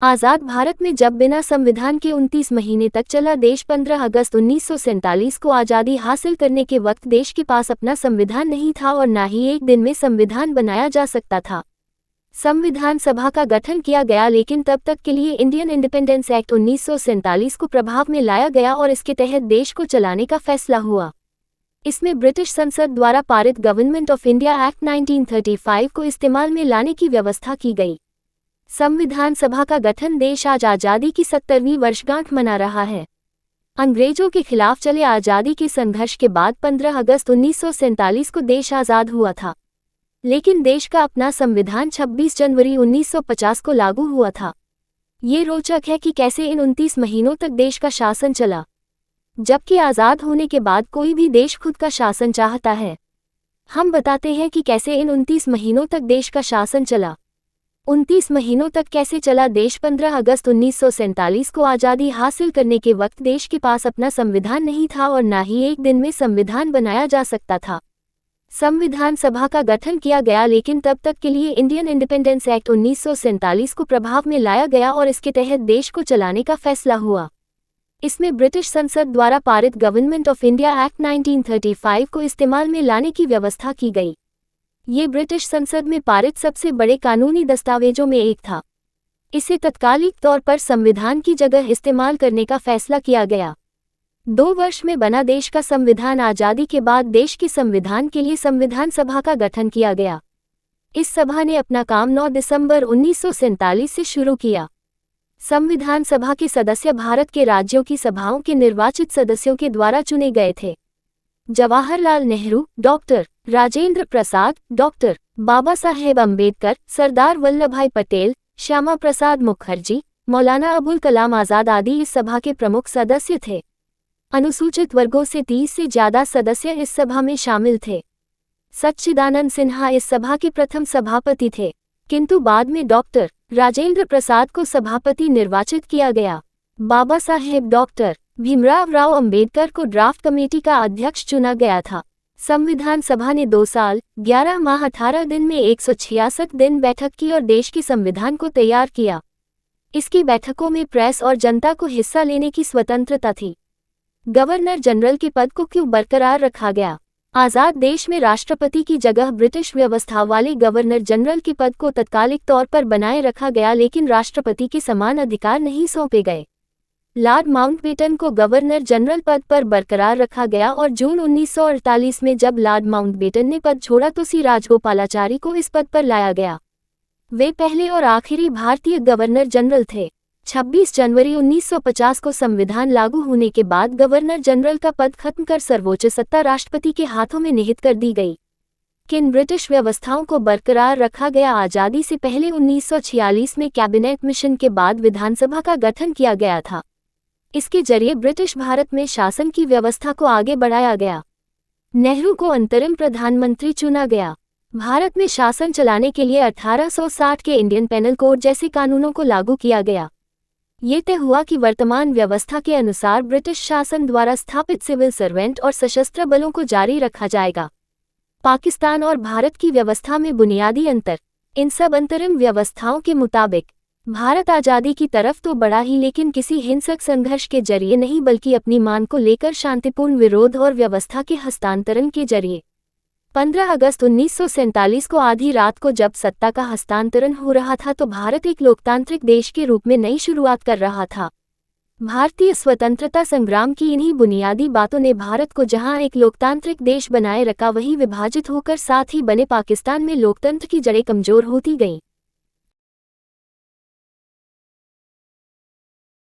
आज़ाद भारत में जब बिना संविधान के 29 महीने तक चला देश 15 अगस्त 1947 को आज़ादी हासिल करने के वक्त देश के पास अपना संविधान नहीं था और न ही एक दिन में संविधान बनाया जा सकता था। संविधान सभा का गठन किया गया, लेकिन तब तक के लिए इंडियन इंडिपेंडेंस एक्ट 1947 को प्रभाव में लाया गया और इसके तहत देश को चलाने का फैसला हुआ। इसमें ब्रिटिश संसद द्वारा पारित गवर्नमेंट ऑफ इंडिया एक्ट 1935 को इस्तेमाल में लाने की व्यवस्था की गई। संविधान सभा का गठन देश आज आज़ादी की 70वीं वर्षगांठ मना रहा है। अंग्रेजों के खिलाफ चले आज़ादी के संघर्ष के बाद 15 अगस्त 1947 को देश आज़ाद हुआ था, लेकिन देश का अपना संविधान 26 जनवरी 1950 को लागू हुआ था। ये रोचक है कि कैसे इन 29 महीनों तक देश का शासन चला, जबकि आज़ाद होने के बाद कोई भी देश खुद का शासन चाहता है। हम बताते हैं कि कैसे इन 29 महीनों तक देश का शासन चला। 29 महीनों तक कैसे चला देश। 15 अगस्त 1947 को आज़ादी हासिल करने के वक्त देश के पास अपना संविधान नहीं था और न ही एक दिन में संविधान बनाया जा सकता था। संविधान सभा का गठन किया गया, लेकिन तब तक के लिए इंडियन इंडिपेंडेंस एक्ट 1947 को प्रभाव में लाया गया और इसके तहत देश को चलाने का फैसला हुआ। इसमें ब्रिटिश संसद द्वारा पारित गवर्नमेंट ऑफ इंडिया एक्ट 1935 को इस्तेमाल में लाने की व्यवस्था की गई। ये ब्रिटिश संसद में पारित सबसे बड़े कानूनी दस्तावेजों में एक था। इसे तत्कालिक तौर पर संविधान की जगह इस्तेमाल करने का फैसला किया गया। 2 वर्ष में बना देश का संविधान आज़ादी के बाद देश के संविधान के लिए संविधान सभा का गठन किया गया। इस सभा ने अपना काम 9 दिसंबर 1947 से शुरू किया। संविधान सभा के सदस्य भारत के राज्यों की सभाओं के निर्वाचित सदस्यों के द्वारा चुने गए थे। जवाहरलाल नेहरू, डॉक्टर राजेंद्र प्रसाद, डॉक्टर बाबा साहेब अम्बेडकर, सरदार वल्लभभाई पटेल, श्यामा प्रसाद मुखर्जी, मौलाना अबुल कलाम आज़ाद आदि इस सभा के प्रमुख सदस्य थे। अनुसूचित वर्गों से 30 से ज्यादा सदस्य इस सभा में शामिल थे। सच्चिदानंद सिन्हा इस सभा के प्रथम सभापति थे, किंतु बाद में डॉक्टर राजेंद्र प्रसाद को सभापति निर्वाचित किया गया। बाबा साहेब डॉक्टर भीमराव राव अंबेडकर को ड्राफ्ट कमेटी का अध्यक्ष चुना गया था। संविधान सभा ने 2 साल 11 माह 18 दिन में 166 दिन बैठक की और देश के संविधान को तैयार किया। इसकी बैठकों में प्रेस और जनता को हिस्सा लेने की स्वतंत्रता थी। गवर्नर जनरल के पद को क्यों बरकरार रखा गया? आज़ाद देश में राष्ट्रपति की जगह ब्रिटिश व्यवस्था वाले गवर्नर जनरल के पद को तत्कालिक तौर पर बनाए रखा गया, लेकिन राष्ट्रपति के समान अधिकार नहीं सौंपे गए। लॉर्ड माउंटबेटन को गवर्नर जनरल पद पर बरकरार रखा गया और जून 1948 में जब लॉर्ड माउंटबेटन ने पद छोड़ा तो सी राजगोपालाचारी को इस पद पर लाया गया। वे पहले और आखिरी भारतीय गवर्नर जनरल थे। 26 जनवरी 1950 को संविधान लागू होने के बाद गवर्नर जनरल का पद खत्म कर सर्वोच्च सत्ता राष्ट्रपति के हाथों में निहित कर दी गई। किन ब्रिटिश व्यवस्थाओं को बरकरार रखा गया? आज़ादी से पहले 1946 में कैबिनेट मिशन के बाद विधानसभा का गठन किया गया था। इसके जरिए ब्रिटिश भारत में शासन की व्यवस्था को आगे बढ़ाया गया। नेहरू को अंतरिम प्रधानमंत्री चुना गया। भारत में शासन चलाने के लिए 1860 के इंडियन पेनल कोड जैसे कानूनों को लागू किया गया। ये तय हुआ कि वर्तमान व्यवस्था के अनुसार ब्रिटिश शासन द्वारा स्थापित सिविल सर्वेंट और सशस्त्र बलों को जारी रखा जाएगा। पाकिस्तान और भारत की व्यवस्था में बुनियादी अंतर। इन सब अंतरिम व्यवस्थाओं के मुताबिक भारत आज़ादी की तरफ तो बढ़ा ही, लेकिन किसी हिंसक संघर्ष के जरिए नहीं, बल्कि अपनी मांग को लेकर शांतिपूर्ण विरोध और व्यवस्था के हस्तांतरण के जरिए। 15 अगस्त 1947 को आधी रात को जब सत्ता का हस्तांतरण हो रहा था तो भारत एक लोकतांत्रिक देश के रूप में नई शुरुआत कर रहा था। भारतीय स्वतंत्रता संग्राम की इन्हीं बुनियादी बातों ने भारत को जहां एक लोकतांत्रिक देश बनाए रखा, वहीं विभाजित होकर साथ ही बने पाकिस्तान में लोकतंत्र की जड़ें कमजोर होती गईं।